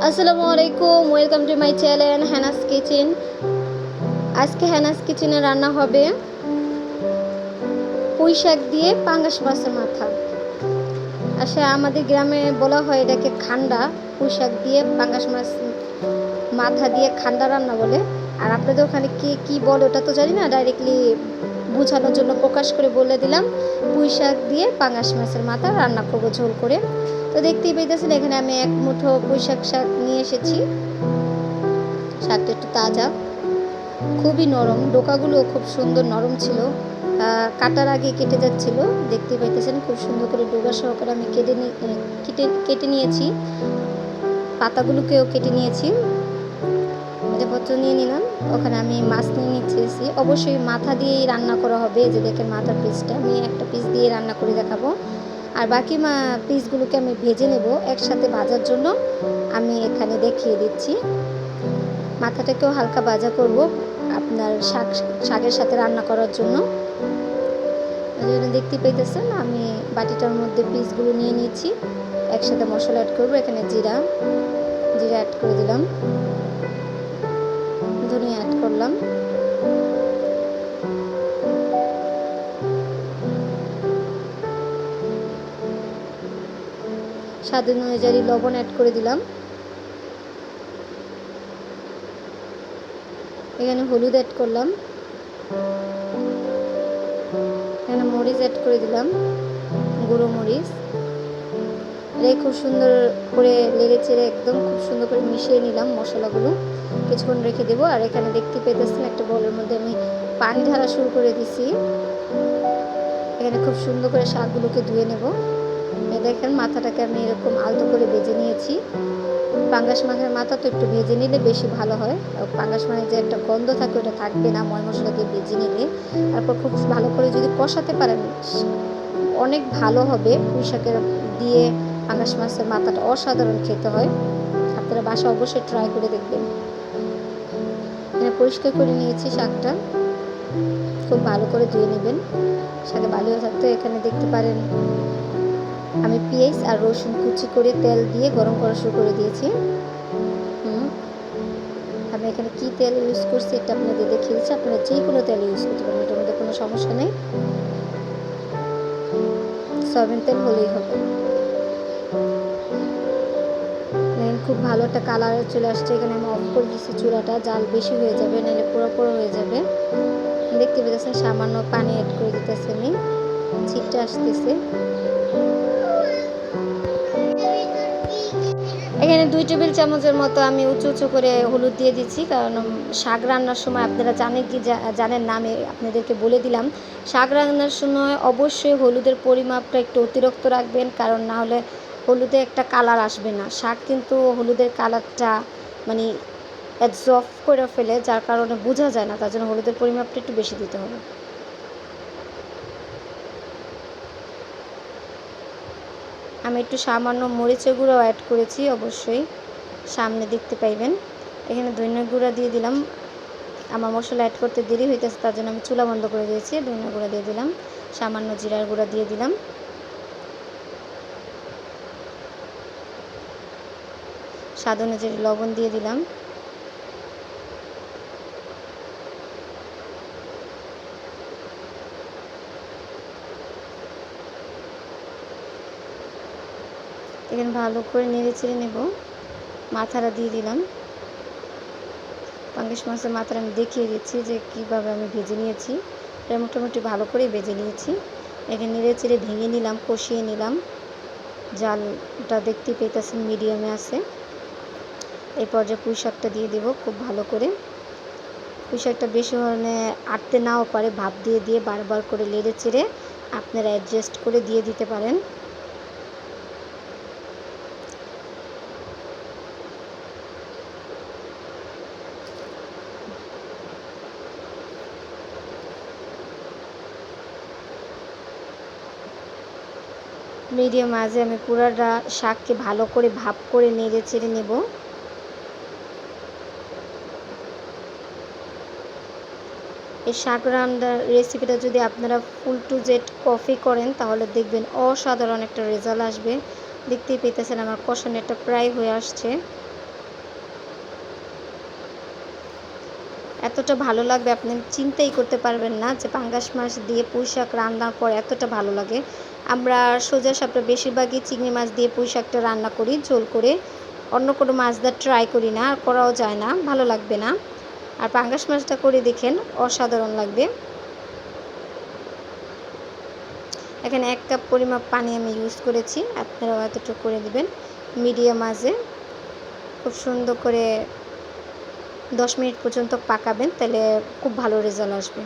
আসসালামু আলাইকুম, welcome to my channel Hannah's kitchen. আজকে হ্যানাস কিচেনে রান্না হবে পুঁই শাক দিয়ে পাঙ্গাস মাছের মাথা। আসলে আমাদের গ্রামে বলা হয় এটাকে খান্ডা। পুঁই শাক দিয়ে পাঙ্গাস মাছ মাথা দিয়ে খান্ডা রান্না বলে। আর আপনাদের ওখানে কে কী বলে ওটা তো জানি না, ডাইরেক্টলি বোঝানোর জন্য প্রকাশ করে বলে দিলাম। পুঁই শাক দিয়ে পাঙ্গাস মাছের মাথা রান্না করবো ঝোল করে। তো দেখতেই পেয়েছেন এখানে আমি এক মুঠো পুঁই শাক নিয়ে এসেছি। শাকটা একটু তাজা, খুবই নরম, ডোকাগুলো খুব সুন্দর নরম ছিল, কাটার আগে কেটে যাচ্ছিল। দেখতে পাইতেছেন খুব সুন্দর করে ডোকা সহকারে আমি কেটে নিয়েছি। পাতাগুলোকেও কেটে নিয়েছি, পত্র নিয়ে নিলাম। ওখানে আমি মাছ নিয়ে নিচ্ছি। অবশ্যই মাথা দিয়েই রান্না করা হবে। যে দেখেন মাথার পিসটা আমি একটা পিস দিয়ে রান্না করে দেখাবো, আর বাকি পিসগুলোকে আমি ভেজে নেব একসাথে ভাজার জন্য। আমি এখানে দেখিয়ে দিচ্ছি। মাথাটাকেও হালকা ভাজা করব আপনার শাকের সাথে রান্না করার জন্য। দেখতে পাইতেছেন আমি বাটিটার মধ্যে পিসগুলো নিয়ে নিয়েছি। একসাথে মশলা অ্যাড করব। এখানে জিরা অ্যাড করে দিলাম, ধনিয়া অ্যাড করলাম, স্বাদ অনুযায়ী লবণ অ্যাড করে দিলাম। এখানে হলুদ অ্যাড করলাম, এখানে মরিচ অ্যাড করে দিলাম, গুঁড়ো মরিচ। এটাই খুব সুন্দর করে নেড়ে চেড়ে একদম খুব সুন্দর করে মিশিয়ে নিলাম মশলাগুলো। কিছুক্ষণ রেখে দেবো। আর এখানে দেখতে পেতেছেন একটা বোলের মধ্যে আমি পানি ঢালা শুরু করে দিছি। এখানে খুব সুন্দর করে শাকগুলোকে ধুয়ে নেব। দেখেন মাথাটাকে আমি এরকম আলতো করে ভেজে নিয়েছি। পাঙ্গাস মাছের মাথা তো একটু ভেজে নিলে বেশি ভালো হয়। পাঙ্গাস মাছের যে একটা গন্ধ থাকে ওটা থাকবে না ময় মশলা দিয়ে ভেজে নিলে। তারপর খুব ভালো করে যদি কষাতে পারেন অনেক ভালো হবে। পুঁই শাকের দিয়ে পাঙ্গাস মাছের মাথাটা অসাধারণ খেতে হয়। আপনারা বাসা অবশ্যই ট্রাই করে দেখবেন। এখানে পরিষ্কার করে নিয়েছি শাকটা, খুব ভালো করে ধুয়ে নেবেন। শাকে বালিও থাকতে এখানে দেখতে পারেন আমি পেঁয়াজ আর রসুন কুচি করে তেল দিয়ে গরম করা শুরু করে দিয়েছি। আমি এখানে কি তেল ইউজ করছি এটা আপনাদের দেখিয়ে দিচ্ছি। আপনারা যে কোনো তেল ইউজ করতে পারেন, এটার মধ্যে কোনো সমস্যা নেই। সয়াবিন তেল হলেই হবে। খুব ভালো একটা কালার চলে আসছে। এখানে আমি অফ করে দিচ্ছি চুলাটা, জাল বেশি হয়ে যাবে নাহলে পুরো হয়ে যাবে। দেখতে পেতেছেন সামান্য পানি অ্যাড করে দিতেছি আমি, ছিটটা আসতেছে। এখানে 2 টেবিল চামচের মতো আমি উঁচু করে হলুদ দিয়ে দিচ্ছি, কারণ শাক রান্নার সময় আপনারা জানেন না, আমি আপনাদেরকে বলে দিলাম। শাক রান্নার সময় অবশ্যই হলুদের পরিমাপটা একটু অতিরিক্ত রাখবেন, কারণ না হলে হলুদে একটা কালার আসবে না। শাক কিন্তু হলুদের কালারটা মানে অ্যাবজর্ব করে ফেলে, যার কারণে বোঝা যায় না। তার জন্য হলুদের পরিমাপটা একটু বেশি দিতে হবে। আমি একটু সামান্য মরিচের গুঁড়ো অ্যাড করেছি, অবশ্যই সামনে দেখতে পাইবেন। এখানে ধনিয়া গুঁড়া দিয়ে দিলাম। আমার মশলা অ্যাড করতে দেরি হইতেছে, তার জন্য আমি চুলা বন্ধ করে দিয়েছি। ধনিয়া গুঁড়া দিয়ে দিলাম, সামান্য জিরার গুঁড়া দিয়ে দিলাম, স্বাদ অনুযায়ী লবণ দিয়ে দিলাম। এখানে ভালো করে নেড়ে চেড়ে নেব। মাথাটা দিয়ে দিলাম। পাঙ্গাস মাছের মাথাটা আমি দেখিয়ে দিচ্ছি যে কীভাবে আমি ভেজে নিয়েছি। এটা মোটামুটি ভালো করে ভেজে নিয়েছি। এখানে নেড়ে চেড়ে ভেঙে নিলাম, কষিয়ে নিলাম। জালটা দেখতে পেতেছেন মিডিয়ামে আছে। এই পর্যায়ে পুঁই শাকটা দিয়ে দেবো খুব ভালো করে। পুঁই শাকটা বেশি হলে আটতে নাও পারে, ভাপ দিয়ে বারবার করে নেড়ে চেড়ে আপনারা অ্যাডজাস্ট করে দিয়ে দিতে পারেন। মিডিয়াম আঁচে আমি পুরোটা শাককে ভালো করে ভাপ করে নেড়ে চেড়ে নেব। এই শাক রান্নার রেসিপিটা যদি আপনারা ফুল টু জেড কপি করেন তাহলে দেখবেন অসাধারণ একটা রেজাল্ট আসবে। দেখতেই পেতেছেন আমার কষানোটা প্রায় হয়ে আসছে। এতটা ভালো লাগবে আপনি চিন্তাই করতে পারবেন না যে পাঙ্গাস মাছ দিয়ে পুঁই শাক রান্নার পর এতটা ভালো লাগে। আমরা সোজা সাপটা বেশিরভাগই চিংড়ি মাছ দিয়ে পুঁই শাকটা রান্না করি ঝোল করে। অন্য কোনো মাছ দিয়ে ট্রাই করি না, আর করাও যায় না, ভালো লাগবে না। আর পাঙ্গাস মাছটা করে দেখেন, অসাধারণ লাগবে। এখানে 1 কাপ পরিমাপ পানি আমি ইউজ করেছি, আপনারাও এতটুকু করে দিবেন। মিডিয়াম আঁচে খুব সুন্দর করে 10 মিনিট পর্যন্ত পাকাবেন, তাহলে খুব ভালো রেজাল্ট আসবে।